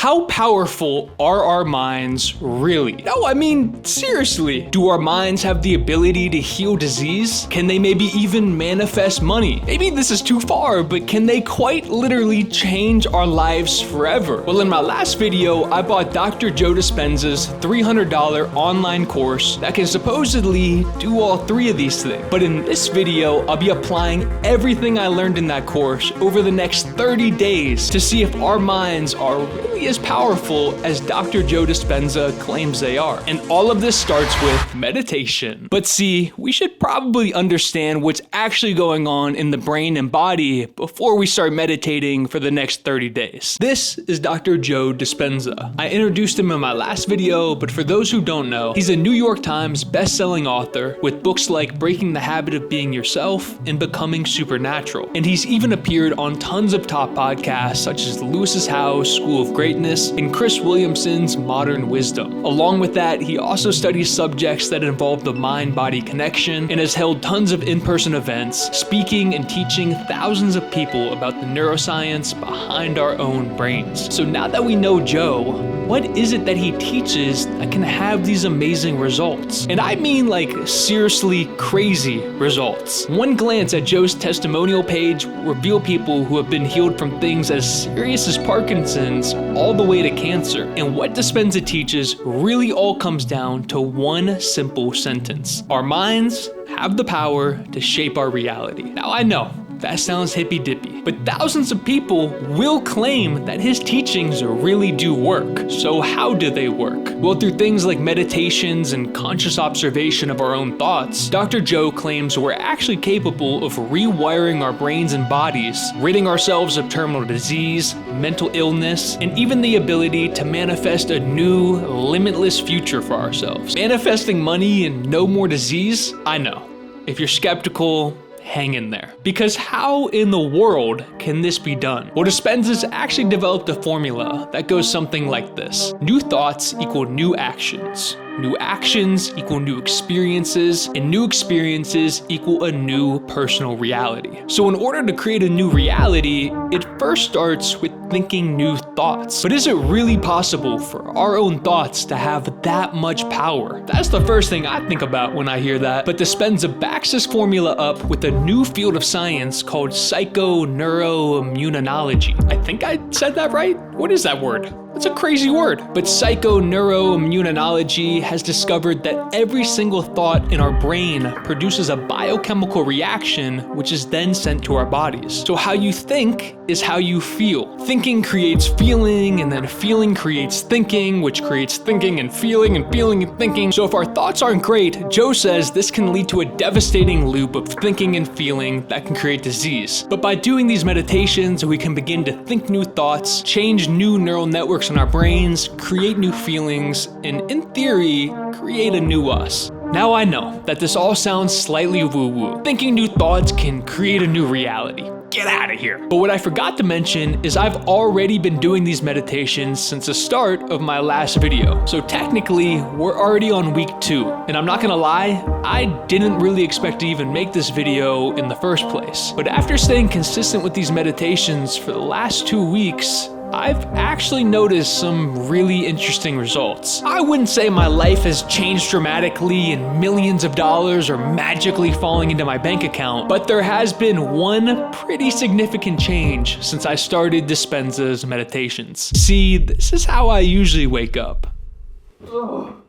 how powerful are our minds really? No, I mean, seriously. Do our minds have the ability to heal disease? Can they maybe even manifest money? Maybe this is too far, but can they quite literally change our lives forever? Well, in my last video, I bought Dr. Joe Dispenza's $300 online course that can supposedly do all three of these things. But in this video, I'll be applying everything I learned in that course over the next 30 days to see if our minds are really as powerful as Dr. Joe Dispenza claims they are. And all of this starts with meditation. But see, we should probably understand what's actually going on in the brain and body before we start meditating for the next 30 days. This is Dr. Joe Dispenza. I introduced him in my last video, but for those who don't know, he's a New York Times best-selling author with books like Breaking the Habit of Being Yourself and Becoming Supernatural. And he's even appeared on tons of top podcasts such as Lewis's House, School of Greatness, and Chris Williamson's Modern Wisdom. Along with that, he also studies subjects that involve the mind-body connection and has held tons of in-person events, speaking and teaching thousands of people about the neuroscience behind our own brains. So now that we know Joe, what is it that he teaches that can have these amazing results? And I mean like seriously crazy results. One glance at Joe's testimonial page will reveal people who have been healed from things as serious as Parkinson's all the way to cancer. And what Dispenza teaches really all comes down to one simple sentence. Our minds have the power to shape our reality. Now I know, that sounds hippy-dippy, but thousands of people will claim that his teachings really do work. So how do they work? Well, through things like meditations and conscious observation of our own thoughts, Dr. Joe claims we're actually capable of rewiring our brains and bodies, ridding ourselves of terminal disease, mental illness, and even the ability to manifest a new, limitless future for ourselves. Manifesting money and no more disease? I know. If you're skeptical, hang in there. Because how in the world can this be done? Well, Dispenza's actually developed a formula that goes something like this. New thoughts equal new actions. New actions equal new experiences, and new experiences equal a new personal reality. So in order to create a new reality, it first starts with thinking new thoughts. But is it really possible for our own thoughts to have that much power? That's the first thing I think about when I hear that. But Dispenza backs this formula up with a new field of science called psychoneuroimmunology. I think I said that right? What is that word? That's a crazy word. But psychoneuroimmunology has discovered that every single thought in our brain produces a biochemical reaction which is then sent to our bodies. So how you think is how you feel. Thinking creates feeling, and then feeling creates thinking, which creates thinking and feeling and feeling and thinking. So if our thoughts aren't great, Joe says this can lead to a devastating loop of thinking and feeling that can create disease. But by doing these meditations, we can begin to think new thoughts, change new neural networks in our brains, create new feelings, and in theory, create a new us. Now I know that this all sounds slightly woo-woo. Thinking new thoughts can create a new reality. Get out of here. But what I forgot to mention is I've already been doing these meditations since the start of my last video. So technically, we're already on week 2. And I'm not gonna lie, I didn't really expect to even make this video in the first place. But after staying consistent with these meditations for the last 2 weeks, I've actually noticed some really interesting results. I wouldn't say my life has changed dramatically and millions of dollars are magically falling into my bank account, but there has been one pretty significant change since I started Dispenza's meditations. See, this is how I usually wake up.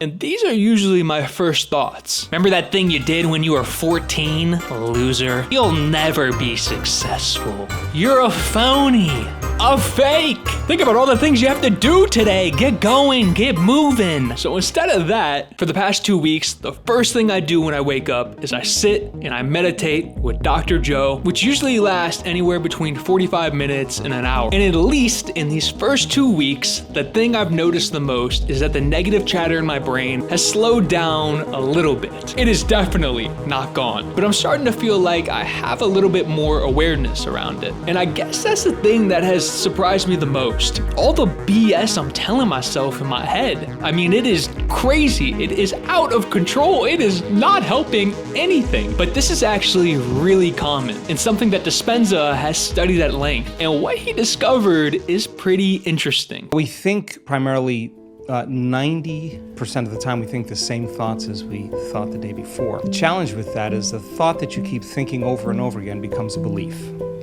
And these are usually my first thoughts. Remember that thing you did when you were 14? Loser. You'll never be successful. You're a phony. A fake. Think about all the things you have to do today. Get going, get moving. So instead of that, for the past 2 weeks, the first thing I do when I wake up is I sit and I meditate with Dr. Joe, which usually lasts anywhere between 45 minutes and an hour. And at least in these first 2 weeks, the thing I've noticed the most is that the negative chatter in my brain has slowed down a little bit. It is definitely not gone, but I'm starting to feel like I have a little bit more awareness around it. And I guess that's the thing that has surprised me the most. All the BS I'm telling myself in my head. I mean, it is crazy. It is out of control. It is not helping anything. But this is actually really common and something that Dispenza has studied at length. And what he discovered is pretty interesting. We think primarily 90% of the time we think the same thoughts as we thought the day before. The challenge with that is the thought that you keep thinking over and over again becomes a belief.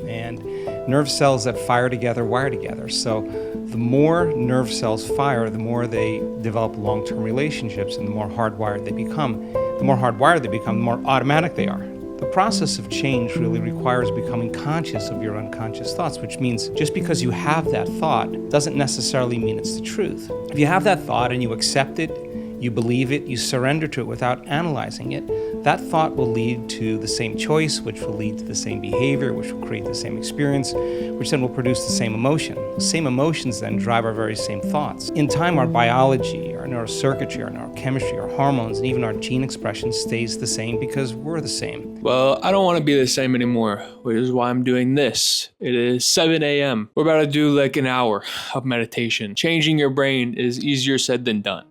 And nerve cells that fire together wire together. So the more nerve cells fire, the more they develop long-term relationships, and the more hardwired they become. The more hardwired they become, the more automatic they are. The process of change really requires becoming conscious of your unconscious thoughts, which means just because you have that thought doesn't necessarily mean it's the truth. If you have that thought and you accept it, you believe it, you surrender to it without analyzing it, that thought will lead to the same choice, which will lead to the same behavior, which will create the same experience, which then will produce the same emotion. The same emotions then drive our very same thoughts. In time, our biology, our neurocircuitry, our neurochemistry, our hormones, and even our gene expression stays the same because we're the same. Well, I don't want to be the same anymore, which is why I'm doing this. It is 7 a.m. We're about to do like an hour of meditation. Changing your brain is easier said than done.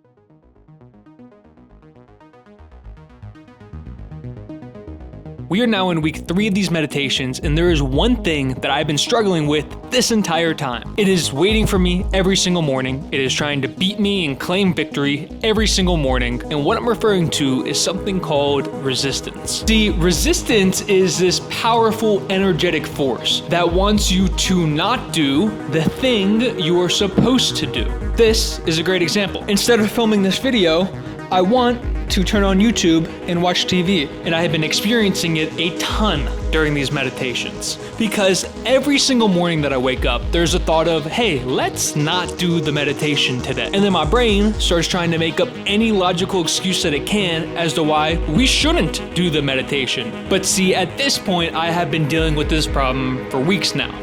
We are now in week 3 of these meditations, and there is one thing that I've been struggling with this entire time. It is waiting for me every single morning. It is trying to beat me and claim victory every single morning. And what I'm referring to is something called resistance. See, resistance is this powerful energetic force that wants you to not do the thing you are supposed to do. This is a great example. Instead of filming this video, I want to turn on YouTube and watch TV. And I have been experiencing it a ton during these meditations. Because every single morning that I wake up, there's a thought of, hey, let's not do the meditation today. And then my brain starts trying to make up any logical excuse that it can as to why we shouldn't do the meditation. But see, at this point, I have been dealing with this problem for weeks now.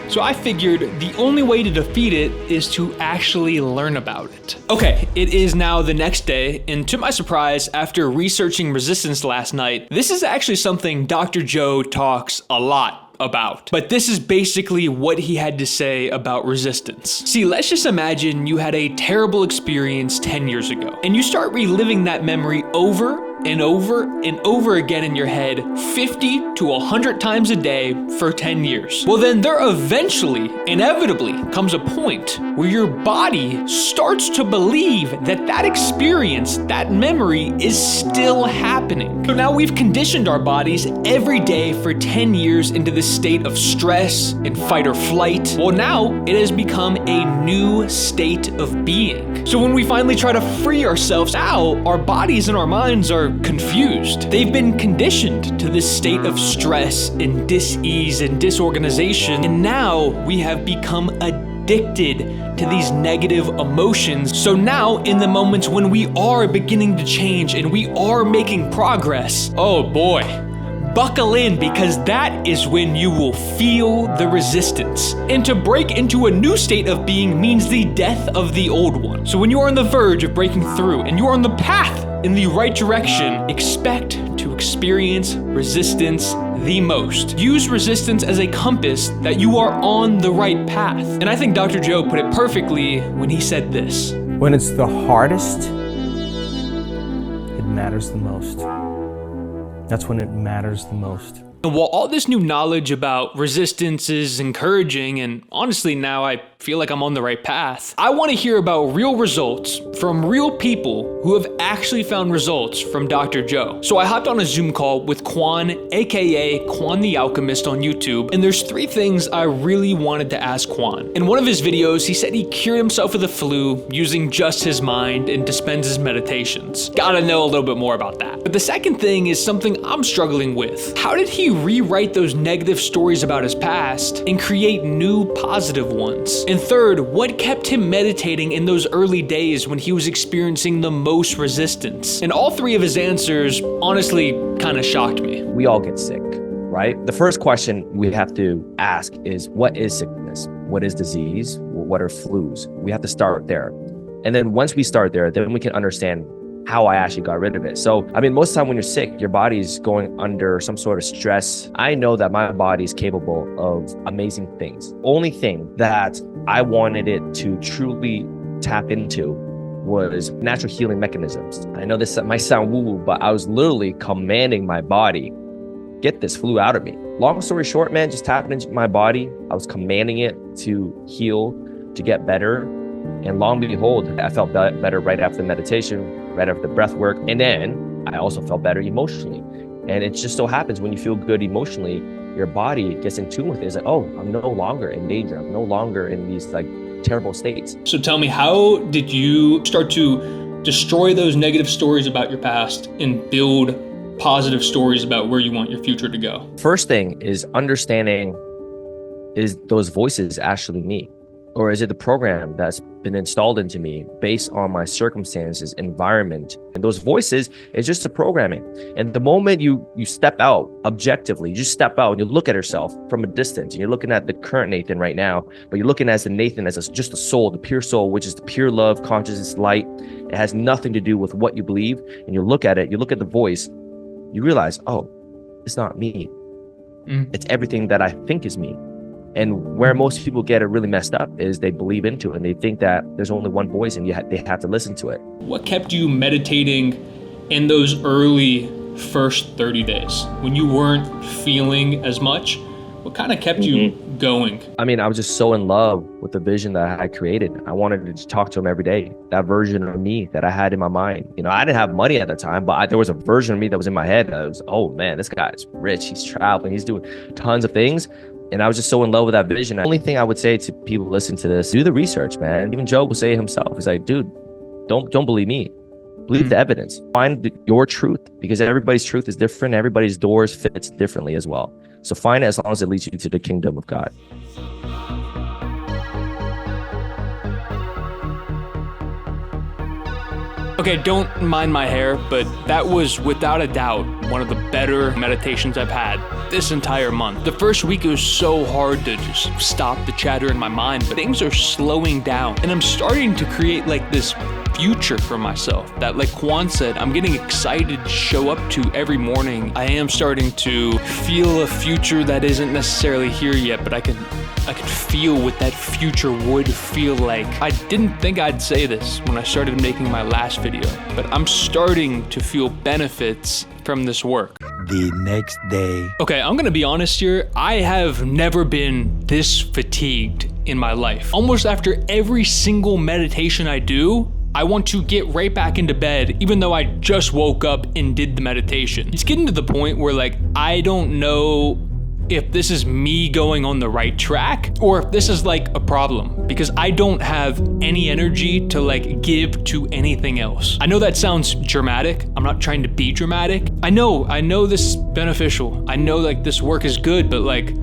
So I figured the only way to defeat it is to actually learn about it. Okay, it is now the next day, and to my surprise, after researching resistance last night, this is actually something Dr. Joe talks a lot about. But this is basically what he had to say about resistance. See, let's just imagine you had a terrible experience 10 years ago, and you start reliving that memory over and over and over again in your head 50 to 100 times a day for 10 years. Well, then there eventually, inevitably, comes a point where your body starts to believe that that experience, that memory is still happening. So now we've conditioned our bodies every day for 10 years into this state of stress and fight or flight. Well, now it has become a new state of being. So when we finally try to free ourselves out, our bodies and our minds are confused. They've been conditioned to this state of stress and dis-ease and disorganization, and now we have become addicted to these negative emotions. So now in the moments when we are beginning to change and we are making progress, oh boy, buckle in, because that is when you will feel the resistance. And to break into a new state of being means the death of the old one. So when you are on the verge of breaking through and you are on the path in the right direction, expect to experience resistance the most. Use resistance as a compass that you are on the right path. And I think Dr. Joe put it perfectly when he said this. When it's the hardest, it matters the most. That's when it matters the most. And while all this new knowledge about resistance is encouraging, and honestly now I feel like I'm on the right path, I want to hear about real results from real people who have actually found results from Dr. Joe. So I hopped on a Zoom call with Quan, aka Quan the Alchemist on YouTube, and there's 3 things I really wanted to ask Quan. In one of his videos, he said he cured himself of the flu using just his mind and Dispenza's meditations. Gotta know a little bit more about that. But the second thing is something I'm struggling with. How did he rewrite those negative stories about his past and create new positive ones? And third, what kept him meditating in those early days when he was experiencing the most resistance? And all 3 of his answers honestly kind of shocked me. We all get sick, right? The first question we have to ask is, what is sickness? What is disease? What are flus? We have to start there. And then once we start there, then we can understand how I actually got rid of it. So, I mean, most of the time when you're sick, your body's going under some sort of stress. I know that my body is capable of amazing things. Only thing that I wanted it to truly tap into was natural healing mechanisms. I know this might sound woo-woo, but I was literally commanding my body, get this flu out of me. Long story short, man, just tapping into my body. I was commanding it to heal, to get better. And long and behold, I felt better right after the meditation, right after the breath work. And then I also felt better emotionally. And it just so happens when you feel good emotionally, your body gets in tune with it. It's like, oh, I'm no longer in danger. I'm no longer in these like terrible states. So tell me, how did you start to destroy those negative stories about your past and build positive stories about where you want your future to go? First thing is understanding, is those voices actually me? Or is it the program that's been installed into me based on my circumstances, environment? And those voices is just the programming. And the moment you step out objectively, you just step out and you look at yourself from a distance, and you're looking at the current Nathan right now, but you're looking at the Nathan as just a soul, the pure soul, which is the pure love, consciousness, light. It has nothing to do with what you believe. And you look at it, you look at the voice, you realize, oh, it's not me. It's everything that I think is me. And where most people get it really messed up is they believe into it and they think that there's only one voice and they have to listen to it. What kept you meditating in those early first 30 days when you weren't feeling as much? What kind of kept you going? I mean, I was just so in love with the vision that I had created. I wanted to just talk to him every day. That version of me that I had in my mind. You know, I didn't have money at the time, but there was a version of me that was in my head. I was, oh man, this guy's rich. He's traveling. He's doing tons of things. And I was just so in love with that vision. The only thing I would say to people listening to this, do the research, man. Even Joe will say it himself. He's like, dude, don't believe me. Believe the evidence. Find your truth, because everybody's truth is different. Everybody's doors fits differently as well. So find it as long as it leads you to the kingdom of God. Okay, don't mind my hair, but that was without a doubt one of the better meditations I've had this entire month. The first week it was so hard to just stop the chatter in my mind, but things are slowing down and I'm starting to create like this future for myself that, like Kwan said, I'm getting excited to show up to every morning. I am starting to feel a future that isn't necessarily here yet, but I can feel what that future would feel like. I didn't think I'd say this when I started making my last video, but I'm starting to feel benefits from this work. The next day. Okay, I'm gonna be honest here. I have never been this fatigued in my life. Almost after every single meditation I do, I want to get right back into bed, even though I just woke up and did the meditation. It's getting to the point where like, I don't know if this is me going on the right track or if this is like a problem, because I don't have any energy to like give to anything else. I know that sounds dramatic. I'm not trying to be dramatic. I know this is beneficial. I know like this work is good, but like,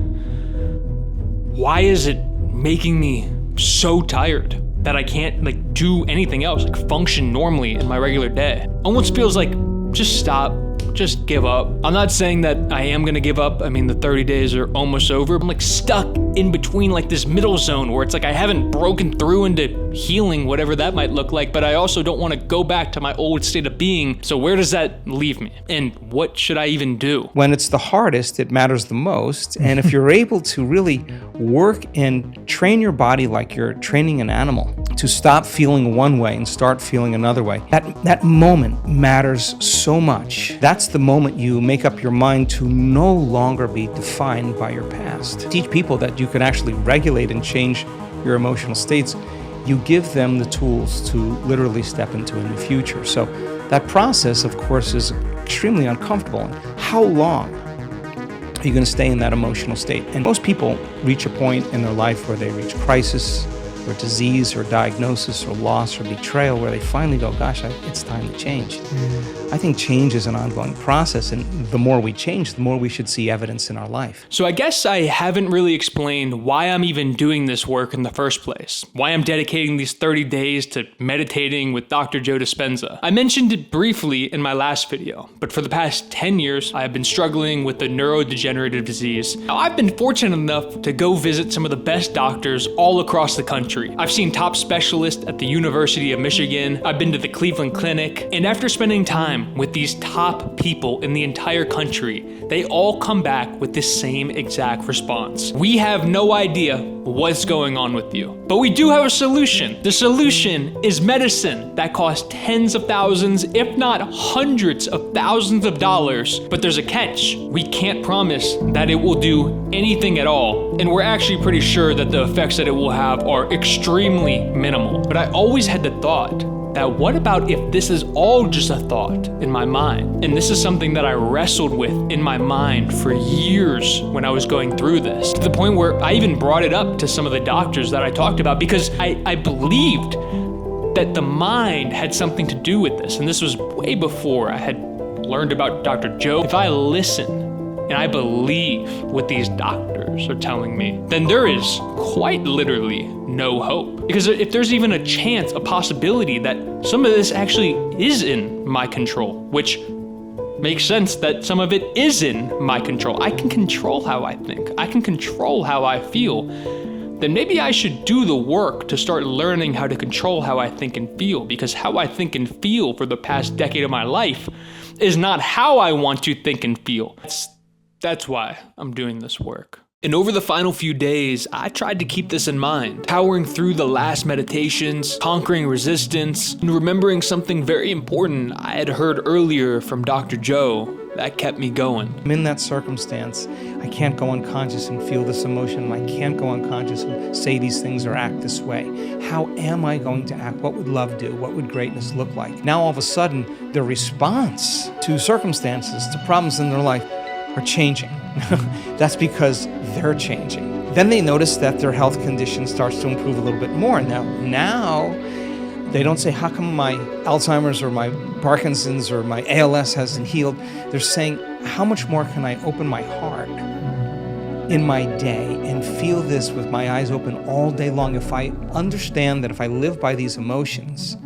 why is it making me so tired that I can't like do anything else, like function normally in my regular day? Almost feels like just stop. Just give up. I'm not saying that I am gonna give up. I mean, the 30 days are almost over. I'm like stuck in between like this middle zone where it's like I haven't broken through into healing, whatever that might look like, but I also don't wanna go back to my old state of being. So where does that leave me? And what should I even do? When it's the hardest, it matters the most. And if you're able to really work and train your body like you're training an animal to stop feeling one way and start feeling another way, that moment matters so much. That's the moment you make up your mind to no longer be defined by your past. Teach people that you can actually regulate and change your emotional states. You give them the tools to literally step into a new future. So that process, of course, is extremely uncomfortable. And how long are you going to stay in that emotional state? And most people reach a point in their life where they reach crisis or disease or diagnosis or loss or betrayal where they finally go, gosh, it's time to change. I think change is an ongoing process, and the more we change, the more we should see evidence in our life. So I guess I haven't really explained why I'm even doing this work in the first place, why I'm dedicating these 30 days to meditating with Dr. Joe Dispenza. I mentioned it briefly in my last video, but for the past 10 years, I have been struggling with a neurodegenerative disease. Now, I've been fortunate enough to go visit some of the best doctors all across the country. I've seen top specialists at the University of Michigan, I've been to the Cleveland Clinic, and after spending time with these top people in the entire country, they all come back with this same exact response. We have no idea what's going on with you. But we do have a solution. The solution is medicine that costs tens of thousands, if not hundreds of thousands of dollars. But there's a catch. We can't promise that it will do anything at all. And we're actually pretty sure that the effects that it will have are extremely minimal. But I always had the thought that what about if this is all just a thought in my mind? And this is something that I wrestled with in my mind for years when I was going through this, to the point where I even brought it up to some of the doctors that I talked about, because I believed that the mind had something to do with this. And this was way before I had learned about Dr. Joe. If I listen and I believe what these doctors are telling me, then there is quite literally no hope. Because if there's even a chance, a possibility that some of this actually is in my control, which makes sense that some of it is in my control. I can control how I think. I can control how I feel. Then maybe I should do the work to start learning how to control how I think and feel, because how I think and feel for the past decade of my life is not how I want to think and feel. That's why I'm doing this work. And over the final few days, I tried to keep this in mind, powering through the last meditations, conquering resistance, and remembering something very important I had heard earlier from Dr. Joe that kept me going. I'm in that circumstance. I can't go unconscious and feel this emotion. I can't go unconscious and say these things or act this way. How am I going to act? What would love do? What would greatness look like? Now all of a sudden, their response to circumstances, to problems in their life, are changing. That's because they're changing. Then they notice that their health condition starts to improve a little bit more. Now they don't say, how come my Alzheimer's or my Parkinson's or my ALS hasn't healed? They're saying, how much more can I open my heart in my day and feel this with my eyes open all day long? If I understand that if I live by these emotions,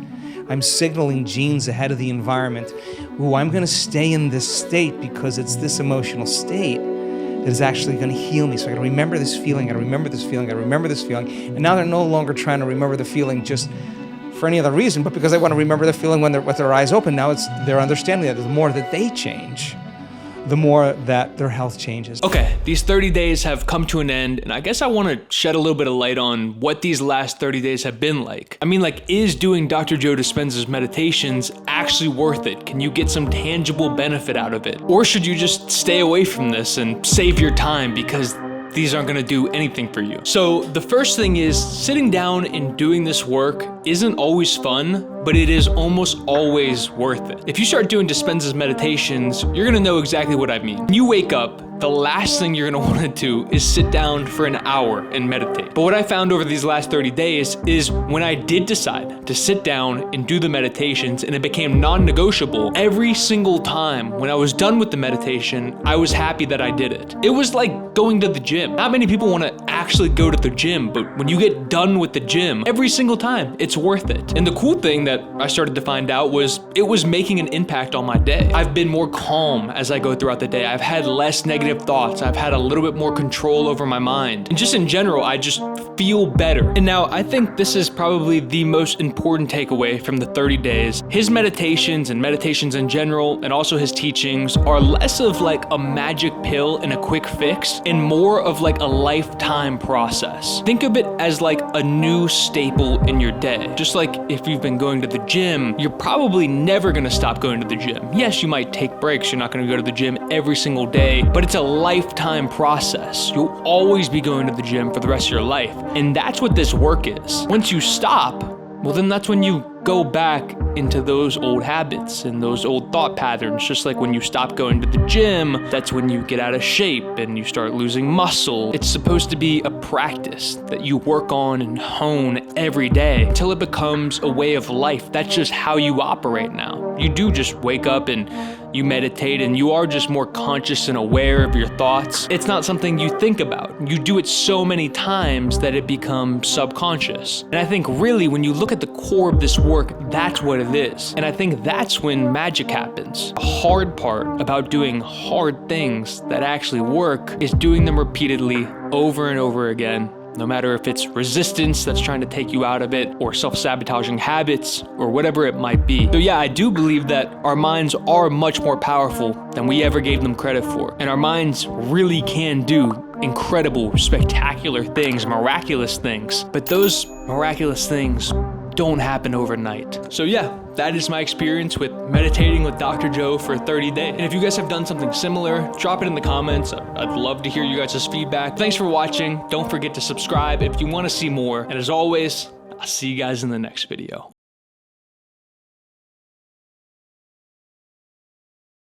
I'm signaling genes ahead of the environment. Ooh, I'm going to stay in this state because it's this emotional state that is actually going to heal me. So I got to remember this feeling, I got to remember this feeling, I got to remember this feeling. And now they're no longer trying to remember the feeling just for any other reason, but because they want to remember the feeling when they're with their eyes open. Now they're understanding that the more that they change, the more that their health changes. Okay, these 30 days have come to an end, and I guess I want to shed a little bit of light on what these last 30 days have been like. I mean, is doing Dr. Joe Dispenza's meditations actually worth it? Can you get some tangible benefit out of it? Or should you just stay away from this and save your time because these aren't gonna do anything for you? So the first thing is, sitting down and doing this work isn't always fun, but it is almost always worth it. If you start doing Dispenza's meditations, you're gonna know exactly what I mean. When you wake up, the last thing you're gonna wanna do is sit down for an hour and meditate. But what I found over these last 30 days is when I did decide to sit down and do the meditations, and it became non-negotiable, every single time when I was done with the meditation, I was happy that I did it. It was like going to the gym. Not many people wanna actually go to the gym, but when you get done with the gym, every single time, it's worth it. And the cool thing that I started to find out was it was making an impact on my day. I've been more calm as I go throughout the day. I've had less negative thoughts. I've had a little bit more control over my mind. And just in general, I just feel better. And now I think this is probably the most important takeaway from the 30 days. His meditations and meditations in general, and also his teachings, are less of like a magic pill and a quick fix, and more of like a lifetime process. Think of it as like a new staple in your day. Just like if you've been going to the gym, you're probably never gonna stop going to the gym. Yes, you might take breaks. You're not gonna go to the gym every single day, but it's a lifetime process. You'll always be going to the gym for the rest of your life. And that's what this work is. Once you stop, well, then that's when you go back into those old habits and those old thought patterns. Just like when you stop going to the gym, that's when you get out of shape and you start losing muscle. It's supposed to be a practice that you work on and hone every day until it becomes a way of life. That's just how you operate now. You do just wake up and you meditate, and you are just more conscious and aware of your thoughts. It's not something you think about. You do it so many times that it becomes subconscious. And I think really when you look at the core of this work, that's what it is. And I think that's when magic happens. The hard part about doing hard things that actually work is doing them repeatedly over and over again. No matter if it's resistance that's trying to take you out of it, or self-sabotaging habits, or whatever it might be. So yeah, I do believe that our minds are much more powerful than we ever gave them credit for. And our minds really can do incredible, spectacular things, miraculous things. But those miraculous things don't happen overnight. So yeah, that is my experience with meditating with Dr. Joe for 30 days. And if you guys have done something similar, drop it in the comments. I'd love to hear you guys' feedback. Thanks for watching. Don't forget to subscribe if you want to see more. And as always, I'll see you guys in the next video.